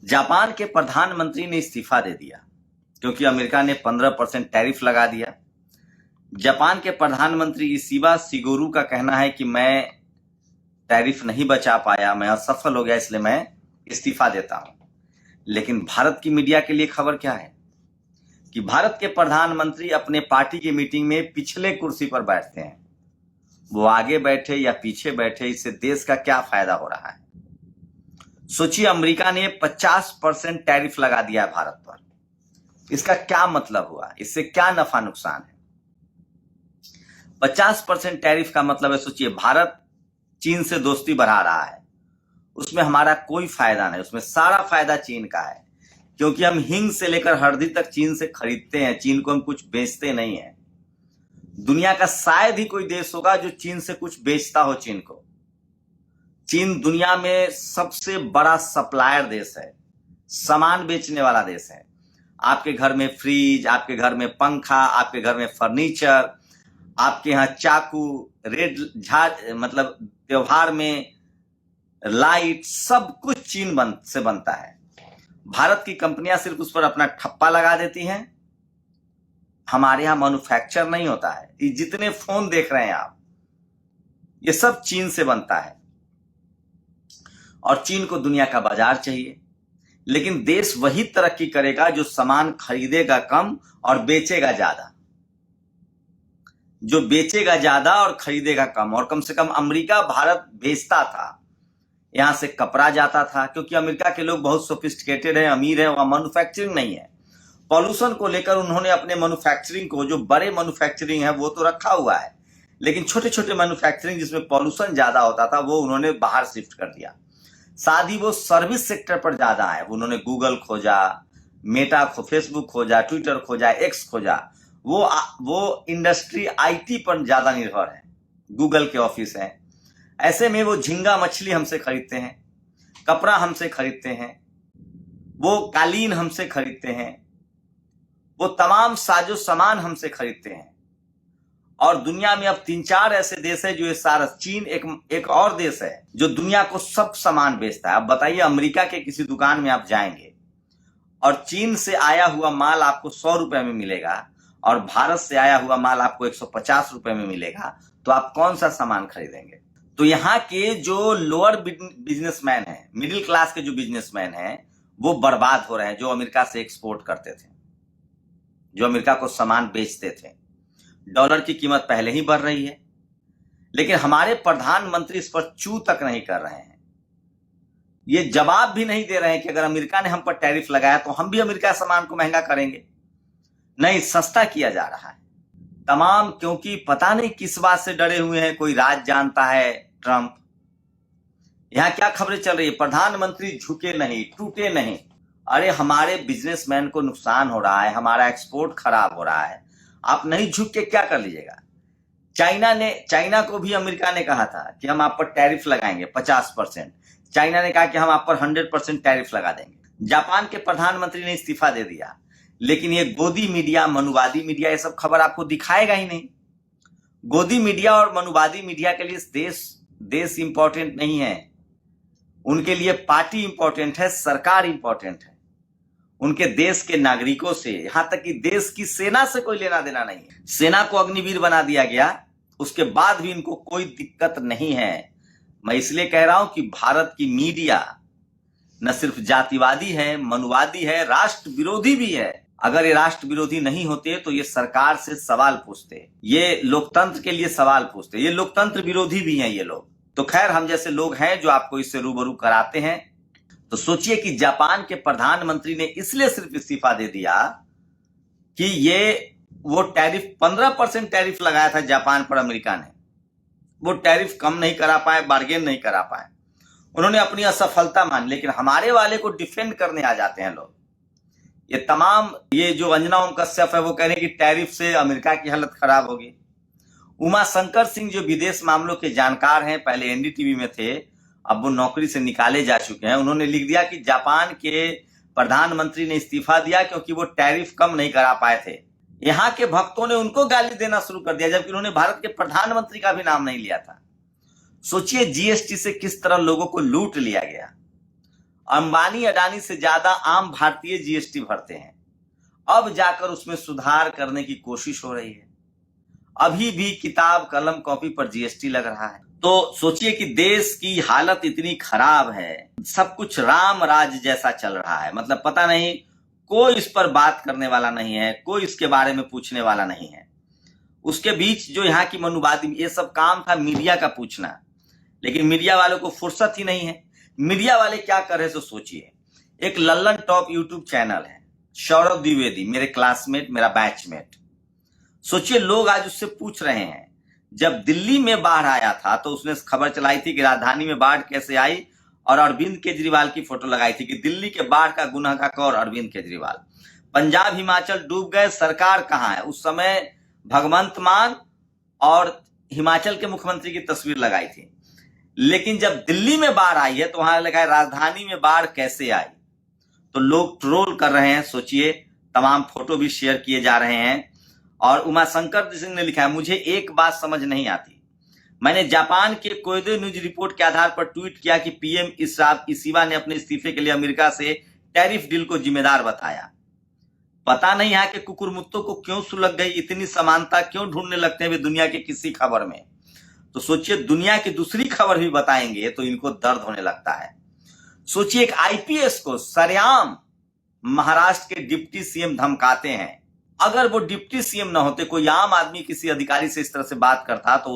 Japan के प्रधानमंत्री ने इस्तीफा दे दिया क्योंकि अमेरिका ने 15% टैरिफ लगा दिया। जापान के प्रधानमंत्री इशिबा शिगोरू का कहना है कि मैं टैरिफ नहीं बचा पाया, मैं असफल हो गया, इसलिए मैं इस्तीफा देता हूं। लेकिन भारत की मीडिया के लिए खबर क्या है कि भारत के प्रधानमंत्री अपने पार्टी की मीटिंग में पिछले कुर्सी पर बैठते हैं। वो आगे बैठे या पीछे बैठे, इससे देश का क्या फायदा हो रहा है। सोचिए, अमेरिका ने 50% टैरिफ लगा दिया है भारत पर। इसका क्या मतलब हुआ, इससे क्या नफा नुकसान है। 50% टैरिफ का मतलब है, सोचिए, भारत चीन से दोस्ती बढ़ा रहा है, उसमें हमारा कोई फायदा नहीं, उसमें सारा फायदा चीन का है, क्योंकि हम हींग से लेकर हल्दी तक चीन से खरीदते हैं। चीन को हम कुछ बेचते नहीं है। दुनिया का शायद ही कोई देश होगा जो चीन से कुछ बेचता हो चीन को। चीन दुनिया में सबसे बड़ा सप्लायर देश है, सामान बेचने वाला देश है। आपके घर में फ्रिज, आपके घर में पंखा, आपके घर में फर्नीचर, आपके यहाँ चाकू, रेड झाड़, मतलब त्योहार में लाइट, सब कुछ चीन से बनता है। भारत की कंपनियां सिर्फ उस पर अपना ठप्पा लगा देती हैं। हमारे यहाँ मैन्युफैक्चर नहीं होता है। ये जितने फोन देख रहे हैं आप, ये सब चीन से बनता है और चीन को दुनिया का बाजार चाहिए। लेकिन देश वही तरक्की करेगा जो सामान खरीदेगा कम और बेचेगा ज्यादा, जो बेचेगा ज्यादा और खरीदेगा कम। और कम से कम अमेरिका भारत बेचता था, यहां से कपड़ा जाता था, क्योंकि अमेरिका के लोग बहुत सोफिस्टिकेटेड हैं, अमीर हैं, वहां मैन्युफैक्चरिंग नहीं है। पॉल्यूशन को लेकर उन्होंने अपने मैन्युफैक्चरिंग को, जो बड़े मैन्युफैक्चरिंग है वो तो रखा हुआ है, लेकिन छोटे छोटे मैन्युफैक्चरिंग जिसमें पॉल्यूशन ज्यादा होता था वो उन्होंने बाहर शिफ्ट कर दिया। साथ ही वो सर्विस सेक्टर पर ज्यादा है। उन्होंने गूगल खोजा, मेटा फेसबुक खोजा, ट्विटर खोजा, एक्स खोजा। वो इंडस्ट्री आईटी पर ज्यादा निर्भर है, गूगल के ऑफिस हैं। ऐसे में वो झींगा मछली हमसे खरीदते हैं, कपड़ा हमसे खरीदते हैं, वो कालीन हमसे खरीदते हैं, वो तमाम साजो सामान हमसे खरीदते हैं। और दुनिया में अब 3-4 ऐसे देश है जो ये सारा, चीन एक और देश है जो दुनिया को सब सामान बेचता है। अब बताइए, अमेरिका के किसी दुकान में आप जाएंगे और चीन से आया हुआ माल आपको 100 रुपए में मिलेगा और भारत से आया हुआ माल आपको 150 रुपए में मिलेगा, तो आप कौन सा सामान खरीदेंगे। तो यहाँ के जो लोअर बिजनेसमैन हैं, मिडिल क्लास के जो बिजनेसमैन हैं, वो बर्बाद हो रहे हैं, जो अमेरिका से एक्सपोर्ट करते थे, जो अमेरिका को सामान बेचते थे। डॉलर की कीमत पहले ही बढ़ रही है, लेकिन हमारे प्रधानमंत्री इस पर चू तक नहीं कर रहे हैं। ये जवाब भी नहीं दे रहे हैं कि अगर अमेरिका ने हम पर टैरिफ लगाया तो हम भी अमेरिका सामान को महंगा करेंगे। नहीं, सस्ता किया जा रहा है तमाम, क्योंकि पता नहीं किस बात से डरे हुए हैं। कोई राज जानता है ट्रंप। यहां क्या खबरें चल रही है, प्रधानमंत्री झुके नहीं, टूटे नहीं। अरे हमारे बिजनेसमैन को नुकसान हो रहा है, हमारा एक्सपोर्ट खराब हो रहा है, आप नहीं झुक के क्या कर लीजिएगा। चाइना को भी अमेरिका ने कहा था कि हम आप पर टैरिफ लगाएंगे 50%। चाइना ने कहा कि हम आप पर 100% टैरिफ लगा देंगे। जापान के प्रधानमंत्री ने इस्तीफा दे दिया, लेकिन ये गोदी मीडिया, मनुवादी मीडिया, ये सब खबर आपको दिखाएगा ही नहीं। गोदी मीडिया और मनुवादी मीडिया के लिए देश इंपॉर्टेंट नहीं है, उनके लिए पार्टी इंपॉर्टेंट है, सरकार इंपॉर्टेंट है। उनके देश के नागरिकों से, यहां तक कि देश की सेना से कोई लेना देना नहीं है। सेना को अग्निवीर बना दिया गया, उसके बाद भी इनको कोई दिक्कत नहीं है। मैं इसलिए कह रहा हूं कि भारत की मीडिया न सिर्फ जातिवादी है, मनुवादी है, राष्ट्र विरोधी भी है। अगर ये राष्ट्र विरोधी नहीं होते तो ये सरकार से सवाल पूछते, ये लोकतंत्र के लिए सवाल पूछते। ये लोकतंत्र विरोधी भी हैं ये लोग। तो खैर, हम जैसे लोग हैं जो आपको इससे रूबरू कराते हैं। तो सोचिए कि जापान के प्रधानमंत्री ने इसलिए सिर्फ इस्तीफा दे दिया कि वो टैरिफ 15% टैरिफ लगाया था जापान पर अमेरिका ने, वो टैरिफ कम नहीं करा पाए, बार्गेन नहीं करा पाए, उन्होंने अपनी असफलता मान। लेकिन हमारे वाले को डिफेंड करने आ जाते हैं लोग। ये तमाम, ये जो अंजना ओम कश्यप है वो कह रहे हैं कि टैरिफ से अमेरिका की हालत खराब होगी। उमा शंकर सिंह जो विदेश मामलों के जानकार हैं, पहले एनडीटीवी में थे, अब वो नौकरी से निकाले जा चुके हैं, उन्होंने लिख दिया कि जापान के प्रधानमंत्री ने इस्तीफा दिया क्योंकि वो टैरिफ कम नहीं करा पाए थे। यहाँ के भक्तों ने उनको गाली देना शुरू कर दिया, जबकि उन्होंने भारत के प्रधानमंत्री का भी नाम नहीं लिया था। सोचिए जीएसटी से किस तरह लोगों को लूट लिया गया। अंबानी अडानी से ज्यादा आम भारतीय जीएसटी भरते हैं। अब जाकर उसमें सुधार करने की कोशिश हो रही है। अभी भी किताब कलम कॉपी पर जीएसटी लग रहा है। तो सोचिए कि देश की हालत इतनी खराब है, सब कुछ राम राज जैसा चल रहा है। मतलब पता नहीं, कोई इस पर बात करने वाला नहीं है, कोई इसके बारे में पूछने वाला नहीं है। उसके बीच जो यहाँ की मनुवादी, ये सब काम था मीडिया का पूछना, लेकिन मीडिया वालों को फुर्सत ही नहीं है। मीडिया वाले क्या कर रहे हैं, तो सोचिए। एक लल्लन टॉप यूट्यूब चैनल है, सौरभ द्विवेदी, मेरे क्लासमेट, मेरा बैचमेट। सोचिए, लोग आज उससे पूछ रहे हैं, जब दिल्ली में बाढ़ आया था तो उसने खबर चलाई थी कि राजधानी में बाढ़ कैसे आई, और अरविंद केजरीवाल की फोटो लगाई थी कि दिल्ली के बाढ़ का गुनाहगार अरविंद केजरीवाल। पंजाब हिमाचल डूब गए, सरकार कहां है। उस समय भगवंत मान और हिमाचल के मुख्यमंत्री की तस्वीर लगाई थी। लेकिन जब दिल्ली में बाढ़ आई है तो वहां लगा है राजधानी में बाढ़ कैसे आई। तो लोग ट्रोल कर रहे हैं। सोचिए, तमाम फोटो भी शेयर किए जा रहे हैं। और उमाशंकर सिंह ने लिखा है, मुझे एक बात समझ नहीं आती। मैंने जापान के कोयदो न्यूज रिपोर्ट के आधार पर ट्वीट किया कि पीएम इशिवा ने अपने इस्तीफे के लिए अमेरिका से टैरिफ डील को जिम्मेदार बताया। पता नहीं यहाँ के कुकुरमुत्तों को क्यों सुलग गई, इतनी समानता क्यों ढूंढने लगते हैं वे दुनिया के किसी खबर में। तो सोचिए, दुनिया की दूसरी खबर भी बताएंगे तो इनको दर्द होने लगता है। सोचिए, एक आईपीएस को सरेआम महाराष्ट्र के डिप्टी सीएम धमकाते हैं। अगर वो डिप्टी सीएम ना होते, कोई आम आदमी किसी अधिकारी से इस तरह से बात करता तो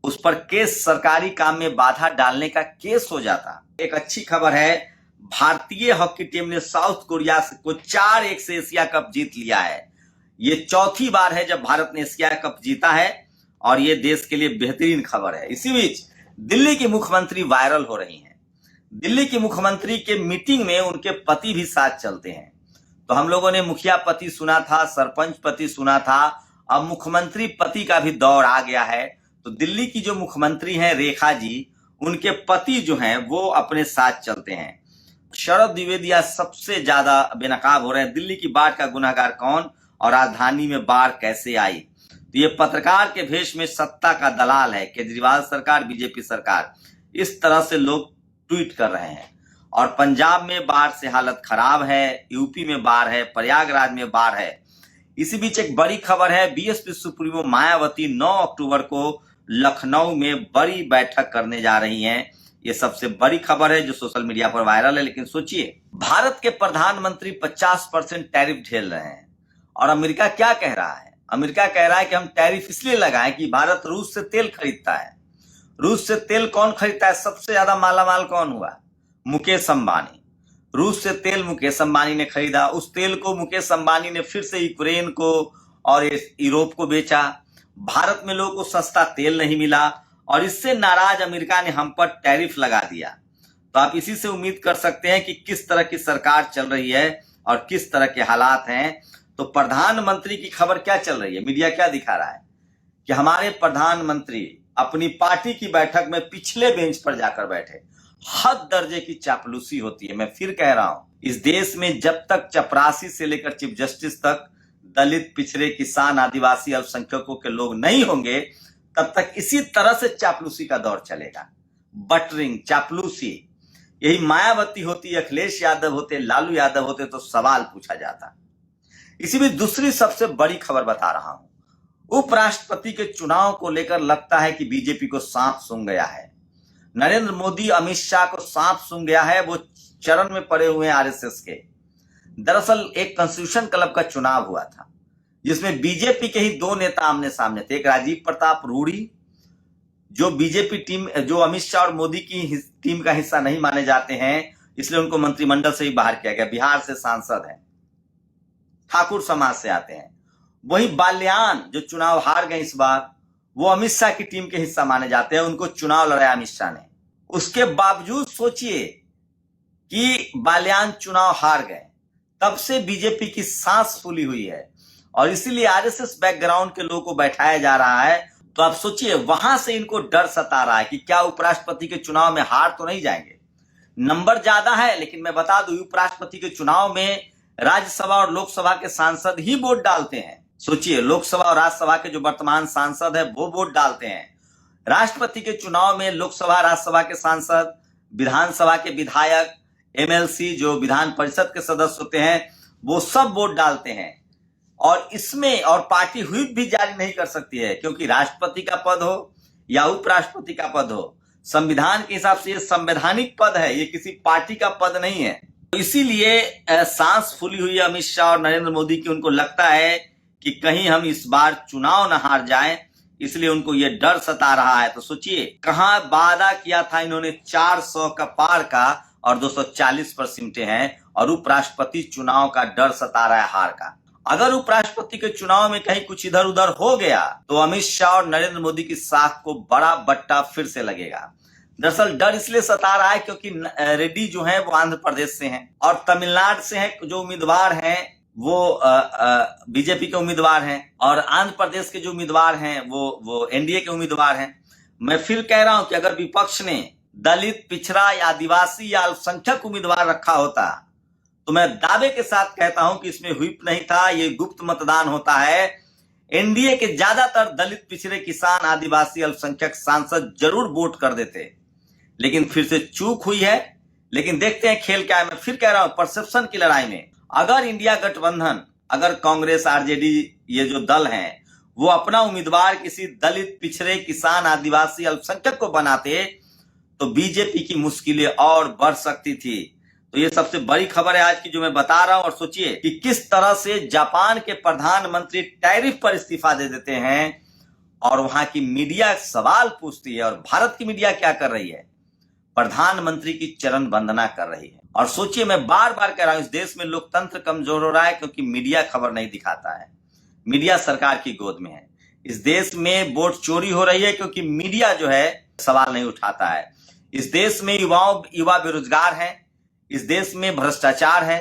उस पर केस, सरकारी काम में बाधा डालने का केस हो जाता। एक अच्छी खबर है, भारतीय हॉकी टीम ने साउथ कोरिया को 4-1 से एशिया कप जीत लिया है। ये चौथी बार है जब भारत ने एशिया कप जीता है और ये देश के लिए बेहतरीन खबर है। इसी बीच दिल्ली की मुख्यमंत्री वायरल हो रही हैं। दिल्ली की मुख्यमंत्री के मीटिंग में उनके पति भी साथ चलते हैं। तो हम लोगों ने मुखिया पति सुना था, सरपंच पति सुना था, अब मुख्यमंत्री पति का भी दौर आ गया है। तो दिल्ली की जो मुख्यमंत्री हैं रेखा जी, उनके पति जो हैं वो अपने साथ चलते हैं। शरद द्विवेदी सबसे ज्यादा बेनकाब हो रहे हैं, दिल्ली की बाढ़ का गुनाहगार कौन और राजधानी में बाढ़ कैसे आई। तो ये पत्रकार के भेष में सत्ता का दलाल है, केजरीवाल सरकार, बीजेपी सरकार, इस तरह से लोग ट्वीट कर रहे हैं। और पंजाब में बाढ़ से हालत खराब है, यूपी में बाढ़ है, प्रयागराज में बाढ़ है। इसी बीच एक बड़ी खबर है, बीएसपी सुप्रीमो मायावती 9 अक्टूबर को लखनऊ में बड़ी बैठक करने जा रही हैं। ये सबसे बड़ी खबर है जो सोशल मीडिया पर वायरल है। लेकिन सोचिए, भारत के प्रधानमंत्री 50% टैरिफ झेल रहे हैं और अमेरिका क्या कह रहा है। अमेरिका कह रहा है कि हम टैरिफ इसलिए लगाएं कि भारत रूस से तेल खरीदता है। रूस से तेल कौन खरीदता है, सबसे ज्यादा मालामाल कौन हुआ, मुकेश अंबानी। रूस से तेल मुकेश अंबानी ने खरीदा। उस तेल को मुकेश अंबानी ने फिर से यूक्रेन को और यूरोप को बेचा। भारत में लोगों को सस्ता तेल नहीं मिला और इससे नाराज अमेरिका ने हम पर टैरिफ लगा दिया। तो आप इसी से उम्मीद कर सकते हैं कि किस तरह की सरकार चल रही है और किस तरह के हालात हैं। तो प्रधानमंत्री की खबर क्या चल रही है, मीडिया क्या दिखा रहा है कि हमारे प्रधानमंत्री अपनी पार्टी की बैठक में पिछले बेंच पर जाकर बैठे। हद दर्जे की चापलूसी होती है। मैं फिर कह रहा हूं, इस देश में जब तक चपरासी से लेकर चीफ जस्टिस तक दलित, पिछड़े, किसान, आदिवासी, अल्पसंख्यकों के लोग नहीं होंगे, तब तक इसी तरह से चापलूसी का दौर चलेगा। बटरिंग, चापलूसी, यही मायावती होती, अखिलेश यादव होते, लालू यादव होते तो सवाल पूछा जाता। इसी में दूसरी सबसे बड़ी खबर बता रहा हूं, उपराष्ट्रपति के चुनाव को लेकर लगता है कि बीजेपी को सांप सूंघ गया है। नरेंद्र मोदी, अमित शाह को सांप सूंघ गया है। वो चरण में पड़े हुए हैं आरएसएस के। दरअसल एक कॉन्स्टिट्यूशन क्लब का चुनाव हुआ था जिसमें बीजेपी के ही 2 नेता आमने सामने थे। एक राजीव प्रताप रूडी, जो बीजेपी टीम, जो अमित शाह और मोदी की टीम का हिस्सा नहीं माने जाते हैं, इसलिए उनको मंत्रिमंडल से ही बाहर किया गया। बिहार से सांसद हैं, ठाकुर समाज से आते हैं। वही बाल्यान, जो चुनाव हार गए इस बार, वो अमित शाह की टीम के हिस्सा माने जाते हैं। उनको चुनाव लड़ाया अमित शाह ने। उसके बावजूद सोचिए कि बाल्यान चुनाव हार गए, तब से बीजेपी की सांस फूली हुई है और इसीलिए आरएसएस बैकग्राउंड के लोगों को बैठाया जा रहा है। तो आप सोचिए, वहां से इनको डर सता रहा है कि क्या उपराष्ट्रपति के चुनाव में हार तो नहीं जाएंगे। नंबर ज्यादा है, लेकिन मैं बता दूं, उपराष्ट्रपति के चुनाव में राज्यसभा और लोकसभा के सांसद ही वोट डालते हैं। सोचिए, लोकसभा और राज्यसभा के जो वर्तमान सांसद है वो वोट डालते हैं। राष्ट्रपति के चुनाव में लोकसभा, राज्यसभा के सांसद, विधानसभा के विधायक, एमएलसी जो विधान परिषद के सदस्य होते हैं वो सब वोट डालते हैं, और इसमें और पार्टी व्हिप भी जारी नहीं कर सकती है, क्योंकि राष्ट्रपति का पद हो या उपराष्ट्रपति का पद हो, संविधान के हिसाब से ये संवैधानिक पद है, ये किसी पार्टी का पद नहीं है। तो इसीलिए सांस फूली हुई अमित शाह और नरेंद्र मोदी की, उनको लगता है कि कहीं हम इस बार चुनाव न हार जाएं, इसलिए उनको ये डर सता रहा है। तो सोचिए कहां वादा किया था इन्होंने 400 का पार का और 240 पर सिमटे हैं, और उपराष्ट्रपति चुनाव का डर सता रहा है हार का। अगर उपराष्ट्रपति के चुनाव में कहीं कुछ इधर उधर हो गया तो अमित शाह और नरेंद्र मोदी की साख को बड़ा बट्टा फिर से लगेगा। दरअसल डर इसलिए सता रहा है क्योंकि रेड्डी जो है वो आंध्र प्रदेश से हैं और तमिलनाडु से हैं, जो उम्मीदवार हैं वो बीजेपी के उम्मीदवार हैं, और आंध्र प्रदेश के जो उम्मीदवार हैं वो एनडीए के उम्मीदवार हैं। मैं फिर कह रहा हूं कि अगर विपक्ष ने दलित, पिछड़ा या आदिवासी या अल्पसंख्यक उम्मीदवार रखा होता तो मैं दावे के साथ कहता हूं कि इसमें व्हिप नहीं था, ये गुप्त मतदान होता है। एनडीए के ज्यादातर दलित, पिछड़े, किसान, आदिवासी, अल्पसंख्यक सांसद जरूर वोट कर देते, लेकिन फिर से चूक हुई है। लेकिन देखते हैं खेल क्या है। मैं फिर कह रहा हूं, परसेप्शन की लड़ाई में अगर इंडिया गठबंधन, अगर कांग्रेस, आरजेडी ये जो दल हैं वो अपना उम्मीदवार किसी दलित, पिछड़े, किसान, आदिवासी, अल्पसंख्यक को बनाते तो बीजेपी की मुश्किलें और बढ़ सकती थी। तो ये सबसे बड़ी खबर है आज की जो मैं बता रहा हूं। और सोचिए कि किस तरह से जापान के प्रधानमंत्री टैरिफ पर इस्तीफा दे देते हैं और वहां की मीडिया सवाल पूछती है, और भारत की मीडिया क्या कर रही है? प्रधानमंत्री की चरण वंदना कर रही है। और सोचिए, मैं बार बार कह रहा हूं, इस देश में लोकतंत्र कमजोर हो रहा है क्योंकि मीडिया खबर नहीं दिखाता है। मीडिया सरकार की गोद में है। इस देश में वोट चोरी हो रही है क्योंकि मीडिया जो है सवाल नहीं उठाता है। इस देश में युवा बेरोजगार हैं, इस देश में भ्रष्टाचार है,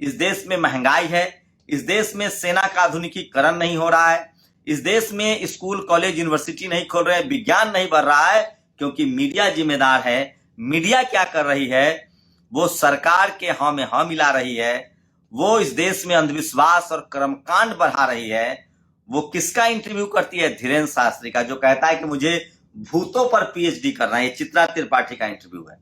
इस देश में महंगाई है, इस देश में सेना का आधुनिकीकरण नहीं हो रहा है, इस देश में स्कूल, कॉलेज, यूनिवर्सिटी नहीं खोल रहे हैं, विज्ञान नहीं बढ़ रहा है क्योंकि मीडिया जिम्मेदार है। मीडिया क्या कर रही है? वो सरकार के हाँ में हाँ मिला रही है, वो इस देश में अंधविश्वास और कर्मकांड बढ़ा रही है। वो किसका इंटरव्यू करती है? धीरेन्द्र शास्त्री का, जो कहता है कि मुझे भूतों पर पीएचडी करना है। चित्रा त्रिपाठी का इंटरव्यू है।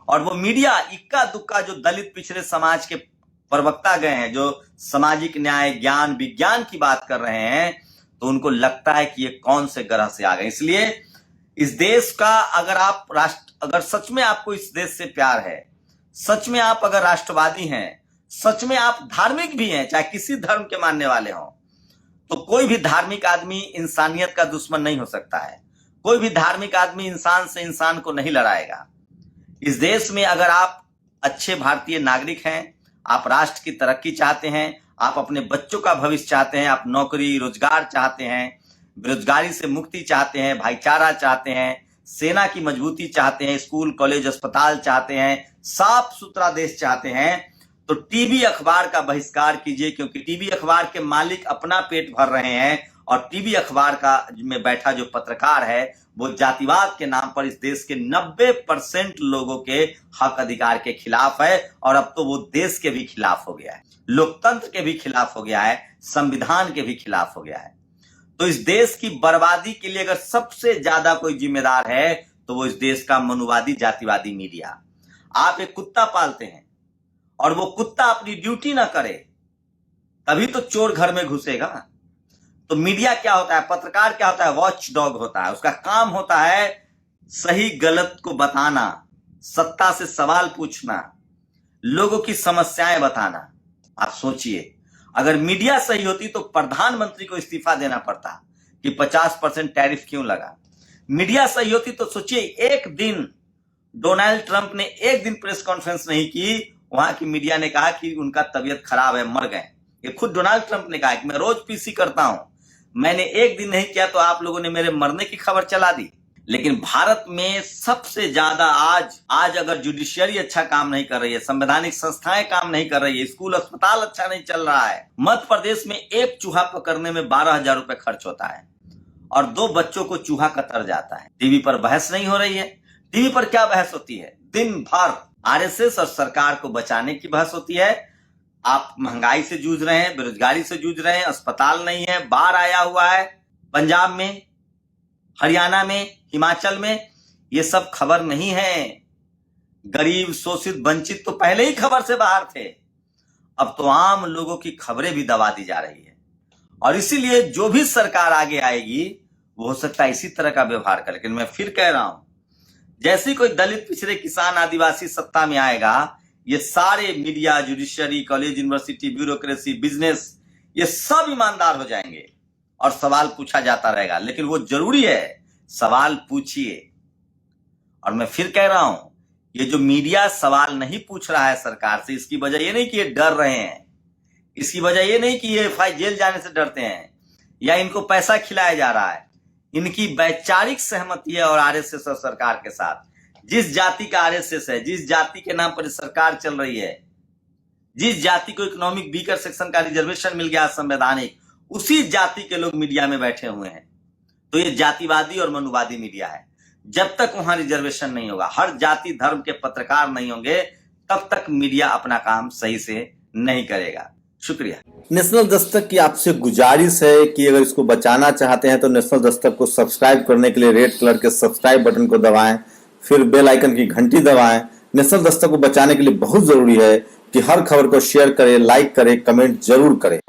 और वो मीडिया इक्का दुक्का जो दलित, पिछड़े समाज के प्रवक्ता गए हैं, जो सामाजिक न्याय, ज्ञान, विज्ञान की बात कर रहे हैं, तो उनको लगता है कि ये कौन से ग्रह से आ गए। इसलिए इस देश का अगर सच में आपको इस देश से प्यार है, सच में आप अगर राष्ट्रवादी हैं, सच में आप धार्मिक भी हैं, चाहे किसी धर्म के मानने वाले हों, तो कोई भी धार्मिक आदमी इंसानियत का दुश्मन नहीं हो सकता है। कोई भी धार्मिक आदमी इंसान से इंसान को नहीं लड़ाएगा। इस देश में अगर आप अच्छे भारतीय नागरिक हैं, आप राष्ट्र की तरक्की चाहते हैं, आप अपने बच्चों का भविष्य चाहते हैं, आप नौकरी, रोजगार चाहते हैं, बेरोजगारी से मुक्ति चाहते हैं, भाईचारा चाहते हैं, सेना की मजबूती चाहते हैं, स्कूल, कॉलेज, अस्पताल चाहते हैं, साफ सुथरा देश चाहते हैं, तो टीवी अखबार का बहिष्कार कीजिए, क्योंकि टीवी अखबार के मालिक अपना पेट भर रहे हैं और टीवी अखबार का में बैठा जो पत्रकार है वो जातिवाद के नाम पर इस देश के 90% लोगों के हक अधिकार के खिलाफ है, और अब तो वो देश के भी खिलाफ हो गया है, लोकतंत्र के भी खिलाफ हो गया है, संविधान के भी खिलाफ हो गया है। तो इस देश की बर्बादी के लिए अगर सबसे ज्यादा कोई जिम्मेदार है तो वो इस देश का मनुवादी, जातिवादी मीडिया। आप एक कुत्ता पालते हैं और वो कुत्ता अपनी ड्यूटी ना करे तभी तो चोर घर में घुसेगा। तो मीडिया क्या होता है? पत्रकार क्या होता है? वॉच डॉग होता है। उसका काम होता है सही गलत को बताना, सत्ता से सवाल पूछना, लोगों की समस्याएं बताना। आप सोचिए, अगर मीडिया सही होती तो प्रधानमंत्री को इस्तीफा देना पड़ता कि 50% टैरिफ क्यों लगा। मीडिया सही होती तो सोचिए, एक दिन डोनाल्ड ट्रंप ने एक दिन प्रेस कॉन्फ्रेंस नहीं की, वहां की मीडिया ने कहा कि उनका तबीयत खराब है, मर गए। ये खुद डोनाल्ड ट्रंप ने कहा कि मैं रोज पीसी करता हूं, मैंने एक दिन नहीं किया तो आप लोगों ने मेरे मरने की खबर चला दी। लेकिन भारत में सबसे ज्यादा आज अगर जुडिशियरी अच्छा काम नहीं कर रही है, संवैधानिक संस्थाएं काम नहीं कर रही है, स्कूल, अस्पताल अच्छा नहीं चल रहा है, मध्य प्रदेश में एक चूहा पकड़ने में 12,000 रुपए खर्च होता है और 2 बच्चों को चूहा कतर जाता है। टीवी पर बहस नहीं हो रही है। टीवी पर क्या बहस होती है? दिन भर आरएसएस और सरकार को बचाने की बहस होती है। आप महंगाई से जूझ रहे हैं, बेरोजगारी से जूझ रहे हैं, अस्पताल नहीं है, बाढ़ आया हुआ है पंजाब में, हरियाणा में, हिमाचल में, ये सब खबर नहीं है। गरीब, शोषित, वंचित तो पहले ही खबर से बाहर थे। अब तो आम लोगों की खबरें भी दबा दी जा रही है। और इसीलिए जो भी सरकार आगे आएगी वो हो सकता है इसी तरह का व्यवहार करे। लेकिन मैं फिर कह रहा हूं, जैसे कोई दलित, पिछड़े, किसान, आदिवासी सत्ता में आएगा, ये सारे media, judiciary, college, university, bureaucracy, business, ये सब ईमानदार हो जाएंगे और सवाल पूछा जाता रहेगा। लेकिन वो जरूरी है, सवाल पूछिए। और मैं फिर कह रहा हूं, ये जो मीडिया सवाल नहीं पूछ रहा है सरकार से, इसकी वजह ये नहीं कि ये डर रहे हैं, इसकी वजह ये नहीं कि ये जेल जाने से डरते हैं या इनको पैसा खिलाया जा रहा है। इनकी वैचारिक सहमति है और आरएसएस और सरकार के साथ। जिस जाति का आरएसएस है, जिस जाति के नाम पर सरकार चल रही है, जिस जाति को इकोनॉमिक वीकर सेक्शन का रिजर्वेशन मिल गया संवैधानिक, उसी जाति के लोग मीडिया में बैठे हुए हैं। तो ये जातिवादी और मनुवादी मीडिया है। जब तक वहां रिजर्वेशन नहीं होगा, हर जाति धर्म के पत्रकार नहीं होंगे, तब तक मीडिया अपना काम सही से नहीं करेगा। शुक्रिया। नेशनल दस्तक की आपसे गुजारिश है कि अगर इसको बचाना चाहते हैं तो नेशनल दस्तक को सब्सक्राइब करने के लिए रेड कलर के सब्सक्राइब बटन को दबाएं, फिर बेल आइकन की घंटी दबाएं। नेशनल दस्तक को बचाने के लिए बहुत जरूरी है कि हर खबर को शेयर करें, लाइक करें, कमेंट जरूर करें।